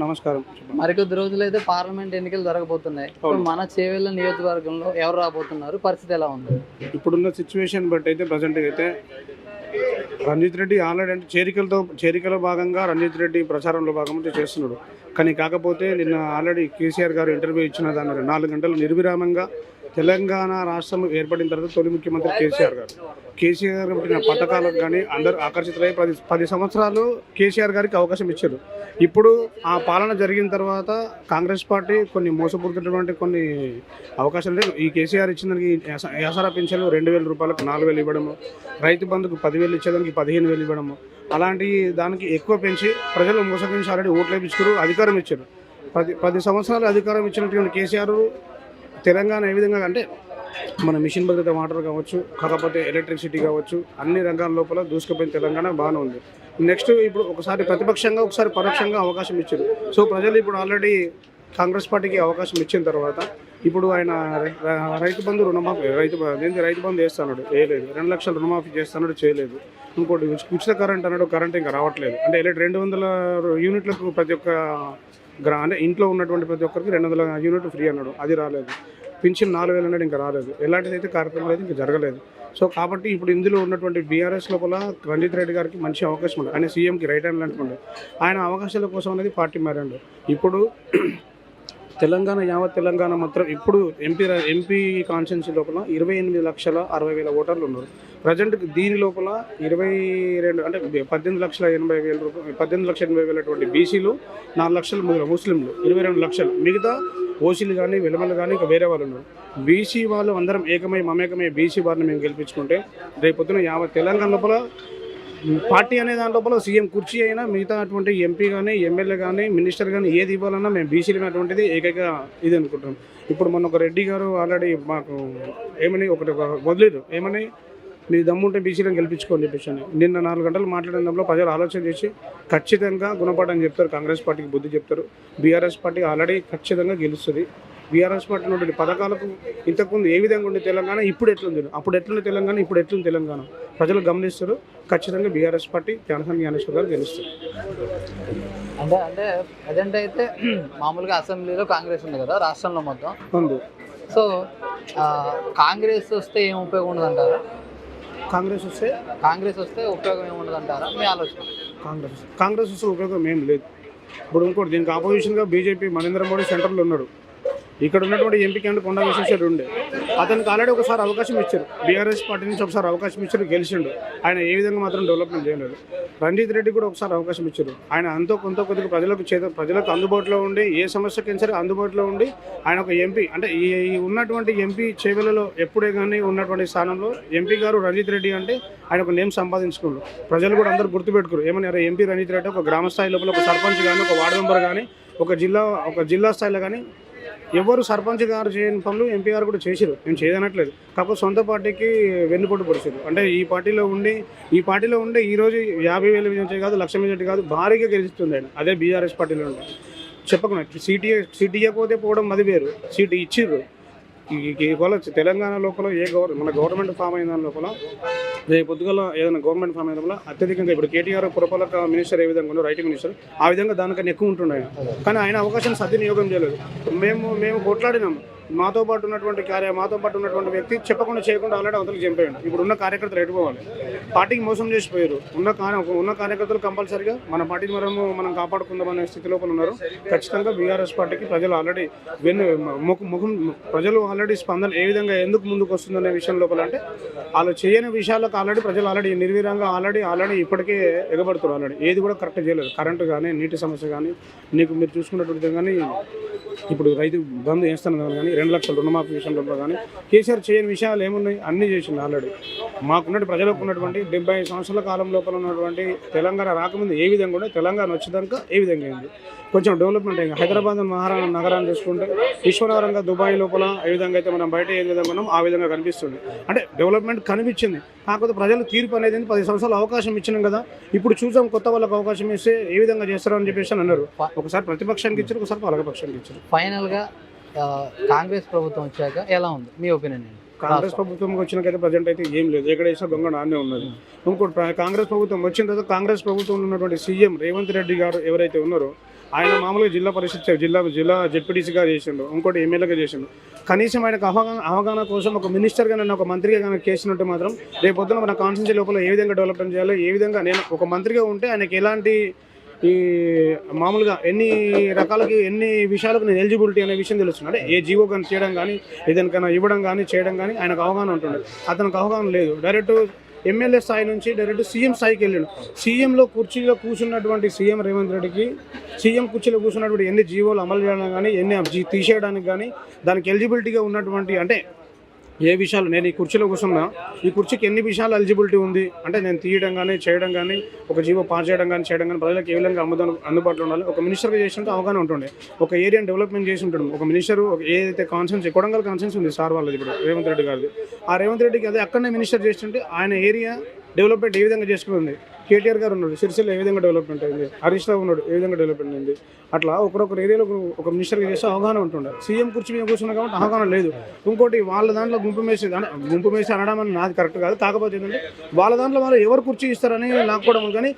నమస్కారం. మరికొద్ది రోజులైతే పార్లమెంట్ ఎన్నికలు జరగబోతున్నాయి. మన చేవెళ్ళ నియోజకవర్గంలో ఎవరు రాబోతున్నారు, పరిస్థితి ఎలా ఉంది? ఇప్పుడున్న సిచ్యువేషన్ బట్టి అయితే ప్రజెంట్ అయితే రంజిత్ రెడ్డి ఆల్రెడీ అంటే చేరికలో భాగంగా రంజిత్ రెడ్డి ప్రచారంలో భాగంగా చేస్తున్నాడు. కానీ కాకపోతే నిన్న ఆల్రెడీ కేసీఆర్ గారు ఇంటర్వ్యూ ఇచ్చిన దాని 4 గంటలు నిర్విరామంగా తెలంగాణ రాష్ట్రం ఏర్పడిన తర్వాత తొలి ముఖ్యమంత్రి కేసీఆర్ పెట్టిన పథకాలకు కానీ అందరూ ఆకర్షితులై 10 సంవత్సరాలు కేసీఆర్ గారికి అవకాశం ఇచ్చారు. ఇప్పుడు ఆ పాలన జరిగిన తర్వాత కాంగ్రెస్ పార్టీ కొన్ని మోసపూరితటువంటి కొన్ని అవకాశాలు ఈ కేసీఆర్ ఇచ్చిన దానికి యాసరా పింఛన్లు 2,000 రూపాయలకు 4,000 ఇవ్వడము, రైతు బంధుకు 10,000 ఇచ్చేదానికి 15,000 ఇవ్వడము, అలాంటి దానికి ఎక్కువ పెంచి ప్రజలు మోసగించి ఆల్రెడీ ఓట్లు వేయించుకుని అధికారం ఇచ్చారు. 10 సంవత్సరాలు అధికారం ఇచ్చినటువంటి కేసీఆర్ తెలంగాణ ఏ విధంగా అంటే మన మిషన్ భద్రత వాటర్ కావచ్చు, కాకపోతే ఎలక్ట్రిసిటీ కావచ్చు, అన్ని రంగాల లోపల దూసుకుపోయిన తెలంగాణ బాగానే ఉంది. నెక్స్ట్ ఇప్పుడు ఒకసారి ప్రతిపక్షంగా ఒకసారి పరోక్షంగా అవకాశం ఇచ్చారు. సో ప్రజలు ఇప్పుడు ఆల్రెడీ కాంగ్రెస్ పార్టీకి అవకాశం ఇచ్చిన తర్వాత ఇప్పుడు ఆయన రైతు బంధు రుణమాఫీ రైతు బంధు చేస్తున్నాడు, చేయలేదు. 2 లక్షల రుణమాఫీ చేస్తున్నాడు, చేయలేదు. ఇంకోటి ఉచిత కరెంట్ అన్నాడు, కరెంట్ ఇంకా రావట్లేదు. అంటే 200 యూనిట్లకు ప్రతి ఒక్క అంటే ఇంట్లో ఉన్నటువంటి ప్రతి ఒక్కరికి 200 యూనిట్ ఫ్రీ అన్నాడు, అది రాలేదు. పింఛన్ 4,000 అన్నాడు, ఇంకా రాలేదు. ఎలాంటిదైతే కార్యక్రమాలు అయితే ఇంకా జరగలేదు. సో కాబట్టి ఇప్పుడు ఇందులో ఉన్నటువంటి బీఆర్ఎస్ లోపల రంజిత్ రెడ్డి గారికి మంచి అవకాశం ఉంది. ఆయన సీఎంకి రైట్ హ్యాండ్ అనుకోండి. ఆయన అవకాశాల కోసం అనేది పార్టీ మారాడు. ఇప్పుడు యావత్ తెలంగాణ మాత్రం ఇప్పుడు ఎంపీ కాన్స్టిట్యున్సీ లోపల 28,60,000 ఓటర్లు ఉన్నారు. ప్రజెంట్ దీని లోపల 22 అంటే 18,80,000 రూపాయలు 18,80,000 అటువంటి బీసీలు, 4 లక్షల ముస్లింలు, 22 లక్షలు, మిగతా ఓసీలు కానీ వెలమలు కానీ ఇంకా వేరే వాళ్ళు ఉన్నారు. బీసీ వాళ్ళు అందరం మమేకమై బీసీ వారిని మేము గెలిపించుకుంటే రేపొద్దున యావత్ తెలంగాణ లోపల పార్టీ అనే దాని లోపల సీఎం కుర్చీ అయినా మిగతా అటువంటి ఎంపీ కానీ ఎమ్మెల్యే కానీ మినిస్టర్ కానీ ఏది ఇవ్వాలన్నా మేము బీసీలు అటువంటిది ఏకైక ఇది అనుకుంటాం. ఇప్పుడు మొన్న ఒక రెడ్డి గారు ఆల్రెడీ మాకు ఏమని ఒకటి వదిలేదు, ఏమని మీ దమ్ముంటే బీసీలను గెలిపించుకోని చెప్పేసి అని. నిన్న 4 గంటలు మాట్లాడిన దాంట్లో ప్రజలు ఆలోచన చేసి ఖచ్చితంగా గుణపాఠం చెప్తారు, కాంగ్రెస్ పార్టీకి బుద్ధి చెప్తారు. బీఆర్ఎస్ పార్టీ ఆల్రెడీ ఖచ్చితంగా గెలుస్తుంది. బీఆర్ఎస్ పార్టీ నుండి పథకాలకు ఇంతకుముందు ఏ విధంగా ఉండే తెలంగాణ, ఇప్పుడు ఎట్లుంది, అప్పుడు ఎట్లుంది తెలంగాణ, ఇప్పుడు ఎట్లుంది తెలంగాణ ప్రజలు గమనిస్తారు. ఖచ్చితంగా బీఆర్ఎస్ పార్టీ జ్ఞానసాని జ్ఞానేశ్వర్ గారు గెలుస్తారు. అంటే ప్రజెంట్ అయితే మామూలుగా అసెంబ్లీలో కాంగ్రెస్ ఉంది కదా రాష్ట్రంలో మొత్తం ఉంది. సో కాంగ్రెస్ వస్తే ఏం ఉపయోగం ఉండదు అంటారా? కాంగ్రెస్ వస్తే ఉపయోగం ఏముండదు అంటారా మీ ఆలోచన? కాంగ్రెస్ వస్తే ఉపయోగం ఏం లేదు. ఇప్పుడు ఇంకోటి దీనికి ఆపోజిషన్గా బీజేపీ నరేంద్ర మోడీ సెంటర్లో ఉన్నాడు. ఇక్కడ ఉన్నటువంటి ఎంపీ క్యాండిడేట్ కొండా విశ్వేశ్వరరెడ్డి ఉండే, అతనికి ఆల్రెడీ ఒకసారి అవకాశం ఇచ్చారు. బీఆర్ఎస్ పార్టీ నుంచి ఒకసారి అవకాశం ఇచ్చారు, గెలిచిండు. ఆయన ఏ విధంగా మాత్రం డెవలప్మెంట్ చేయలేదు. రంజిత్ రెడ్డి కూడా ఒకసారి అవకాశం ఇచ్చారు. ఆయన కొద్దిగా ప్రజలకు అందుబాటులో ఉండి ఏ సమస్యకైనా సరే అందుబాటులో ఉండి ఆయన ఒక ఎంపీ అంటే ఈ ఉన్నటువంటి ఎంపీ చేవెళ్ళలో ఎప్పుడే కానీ ఉన్నటువంటి స్థానంలో ఎంపీ గారు రంజిత్ రెడ్డి అంటే ఆయన ఒక నేమ్ సంపాదించుకున్నారు. ప్రజలు కూడా అందరూ గుర్తుపెట్టుకున్నారు. ఏమన్నారు, ఎంపీ రంజిత్ రెడ్డి ఒక గ్రామ స్థాయి లోపల ఒక సర్పంచ్ కానీ, ఒక వార్డు మెంబర్ కానీ, ఒక జిల్లా స్థాయిలో కానీ ఎవరు సర్పంచ్ గారు చేయని పనులు ఎంపీ గారు కూడా చేశారు. నేను చేయదనట్లేదు. కాకపోతే సొంత పార్టీకి వెన్నుపోటు పొడిచారు. అంటే ఈ పార్టీలో ఉండి ఈరోజు 50,000 మెజార్టీ కాదు, 1,00,000 మెజార్టీ కాదు, భారీగా గెలుస్తుంది ఆయన. అదే బీఆర్ఎస్ పార్టీలో ఉండే చెప్పకుండా సీట్ ఇవ్వకపోతే పోవడం అది వేరు, సీట్ ఇచ్చిర్రు. తెలంగాణ లోపల మన గవర్నమెంట్ ఫామ్ అయిన దాని లోపల రేపు పొద్దుగల ఏదైనా గవర్నమెంట్ ఫామ్ అయిన లోపల అత్యధికంగా ఇప్పుడు కేటీఆర్ పురపాలక మినిస్టర్ ఏ విధంగా ఉన్నారో, రైట్ మినిస్టర్ ఆ విధంగా దానికన్నా ఎక్కువ ఉంటుండే. కానీ ఆయన అవకాశం సద్వినియోగం చేయలేదు. మేము కొట్లాడినాము. మాతో పాటు ఉన్నటువంటి వ్యక్తి చెప్పకుండా చేయకుండా ఆల్రెడీ అవతలకి చంపేయండి. ఇప్పుడు ఉన్న కార్యకర్తలు ఎటుపోవాలి, పార్టీకి మోసం చేసిపోయారు. ఉన్న కార్యకర్తలు కంపల్సరీగా మన పార్టీని మనం కాపాడుకుందామనే స్థితి లోపల ఉన్నారు. ఖచ్చితంగా బీఆర్ఎస్ పార్టీకి ప్రజలు ఆల్రెడీ ప్రజలు ఆల్రెడీ స్పందన ఏ విధంగా ఎందుకు ముందుకు వస్తుందనే విషయం లోపల అంటే వాళ్ళు చేయని విషయాలకు ప్రజలు ఆల్రెడీ నిర్వీరంగా ఆల్రెడీ ఇప్పటికే ఎగబడుతున్నారు. ఆల్రెడీ ఏది కూడా కరెక్ట్ చేయలేదు. కరెంటు కానీ, నీటి సమస్య కానీ, మీరు చూసుకున్నటువంటి కానీ ఇప్పుడు రైతు బంధు వేస్తున్నారు కానీ, 2 లక్షల రుణమాఫీ విషయంలో కానీ కేసీఆర్ చేయని విషయాలు ఏమున్నాయి, అన్నీ చేసింది. ఆల్రెడీ మాకున్నట్టు ప్రజలకు ఉన్నటువంటి 70 సంవత్సరాల కాలం లోపల ఉన్నటువంటి తెలంగాణ రాకముందు ఏ విధంగా ఉండే, తెలంగాణ వచ్చేదాకా ఏ విధంగా అయింది, కొంచెం డెవలప్మెంట్ అయింది. హైదరాబాద్ నగరాన్ని చూసుకుంటే విశ్వనగరంగా దుబాయ్ లోపల ఏ విధంగా అయితే మనం బయట ఏ విధంగా ఉన్నాం ఆ విధంగా కనిపిస్తుంది. అంటే డెవలప్మెంట్ కనిపించింది. కాకపోతే ప్రజలు తీర్పు అనేది 10 సంవత్సరాలు అవకాశం ఇచ్చినాం కదా, ఇప్పుడు చూసాం కొత్త వాళ్ళకి అవకాశం ఇస్తే ఏ విధంగా చేస్తారో అని చెప్పేసి అన్నారు. ఒకసారి ప్రతిపక్షానికి ఇచ్చారు, ఒకసారి పాలకపక్షానికి ఇచ్చారు. ఫైనల్గా కాంగ్రెస్ ప్రభుత్వం వచ్చాక ఎలా ఉంది మీ ఒపీనియన్? కాంగ్రెస్ ప్రభుత్వం వచ్చినాకైతే ప్రజెంట్ అయితే ఏం లేదు. ఎక్కడ వేసినా దొంగ నాన్నే ఉన్నది. ఇంకోటి కాంగ్రెస్ ప్రభుత్వం వచ్చిన తర్వాత కాంగ్రెస్ ప్రభుత్వంలో ఉన్నటువంటి సీఎం రేవంత్ రెడ్డి గారు ఎవరైతే ఉన్నారో ఆయన మామూలుగా జిల్లా పరిషత్ జిల్లా జెడ్పీటీసీగా చేసిండు, ఇంకోటి ఎమ్మెల్యేగా చేసిండు. కనీసం ఆయనకు అవగాహన కోసం ఒక మినిస్టర్గా నన్ను ఒక మంత్రిగా కనుక చేసినట్టు మాత్రం రేపు పొద్దున మన కాన్స్టిట్యూన్సీ లోపల ఏ విధంగా డెవలప్మెంట్ చేయాలో, ఏ విధంగా నేను ఒక మంత్రిగా ఉంటే ఆయనకి ఎలాంటి ఈ మామూలుగా ఎన్ని రకాలకి ఎన్ని విషయాలకు నేను ఎలిజిబిలిటీ అనే విషయం తెలుస్తుంది. అంటే ఏ జీవో కానీ చేయడం కానీ ఏదైనా ఇవ్వడం కానీ చేయడం కానీ ఆయనకు అవగాహన ఉంటుంది. అతనికి అవగాహన లేదు. డైరెక్ట్ ఎమ్మెల్యే స్థాయి నుంచి డైరెక్ట్ సీఎం స్థాయికి వెళ్ళాడు. సీఎంలో కుర్చీలో కూర్చున్నటువంటి సీఎం రేవంత్ రెడ్డికి సీఎం కుర్చీలో కూర్చున్నటువంటి ఎన్ని జీవోలు అమలు చేయడం కానీ ఎన్ని తీసేయడానికి కానీ దానికి ఎలిజిబిలిటీగా ఉన్నటువంటి అంటే ఏ విషయాలు నేను ఈ కుర్చీలో కూర్చున్నా ఈ కుర్చీకి ఎన్ని విషయాలు ఎలిజిబిలిటీ ఉంది అంటే నేను తీయడం కానీ చేయడం కానీ ఒక జీవో పాస్ చేయడం కానీ ప్రజలకు ఏ విధంగా అందుబాటులో ఉండాలి. ఒక మినిస్టర్గా చేసినట్టు అవగాహన ఉంటుండే. ఒక ఏరియాని డెవలప్మెంట్ చేసి ఉంటాడు ఒక మినిస్టర్. ఏదైతే కాన్సెన్స్ కొడంగల్ కాన్సెన్స్ ఉంది సార్ వాళ్ళది ఇప్పుడు రేవంత్ రెడ్డి గారిది. ఆ రేవంత్ రెడ్డికి అదే అక్కడనే మినిస్టర్ చేస్తుంటే ఆయన ఏరియా డెవలప్మెంట్ ఏ విధంగా చేసుకుంది. కేటీఆర్ గారు ఉన్నాడు, సిరిసిల్ల ఏ విధంగా డెవలప్మెంట్ అయింది. హరీష్ రావు ఉన్నాడు, ఏ విధంగా డెవలప్మెంట్ అయింది. అట్లా ఒకరొకరు ఏరియాలో ఒక మినిస్టర్గా చేస్తే అవగాహన ఉంటుండే. సీఎం కుర్చీ మీద కూర్చున్నా కాబట్టి అవగాహన లేదు. ఇంకోటి వాళ్ళ దాంట్లో గుంపు మేసి అనడం అని నాది కరెక్ట్ కాదు. కాకపోతే ఏంటంటే వాళ్ళ దాంట్లో వాళ్ళు ఎవరు కుర్చీ ఇస్తారని లాక్కోవడం కానీ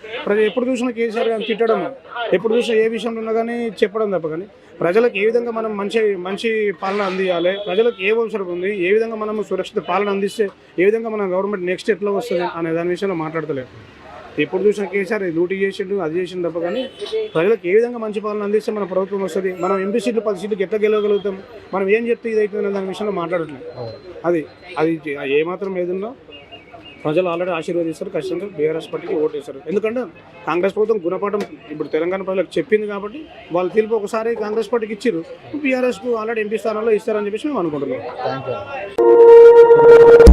ఎప్పుడు చూసినా కేసీఆర్ గారిని తిట్టడం, ఎప్పుడు చూసినా ఏ విషయంలో ఉన్నా కానీ చెప్పడం తప్ప కానీ ప్రజలకు ఏ విధంగా మనం మంచి పాలన అందియాలి, ప్రజలకు ఏ అవసరం ఉంది, ఏ విధంగా మనం సురక్షిత పాలన అందిస్తే ఏ విధంగా మన గవర్నమెంట్ నెక్స్ట్ ఎట్లా వస్తుంది అనే దాని విషయంలో మాట్లాడతలేదు. ఎప్పుడు చూసిన కేసీఆర్ లూటీ చేసిండు, అది చేసిండు తప్ప కానీ ప్రజలకు ఏ విధంగా మంచి పాలన అందిస్తే మన ప్రభుత్వం వస్తుంది, మనం ఎంపీ సీట్లు 10 సీట్లకు ఎట్లా గెలవగలుగుతాం, మనం ఏం చెప్తే ఇది అవుతుంది దాని విషయంలో మాట్లాడట్లేదు. అది ఏమాత్రం ఏదున్నా ప్రజలు ఆల్రెడీ ఆశీర్వదిస్తారు. ఖచ్చితంగా బీఆర్ఎస్ పార్టీకి ఓటు వేస్తారు. ఎందుకంటే కాంగ్రెస్ ప్రభుత్వం గుణపాఠం ఇప్పుడు తెలంగాణ ప్రజలకు చెప్పింది కాబట్టి వాళ్ళు తీర్పు ఒకసారి కాంగ్రెస్ పార్టీకి ఇచ్చారు. బీఆర్ఎస్కు ఆల్రెడీ ఎంపీ స్థానంలో ఇస్తారని చెప్పేసి మేము అనుకుంటున్నాం. Thank you.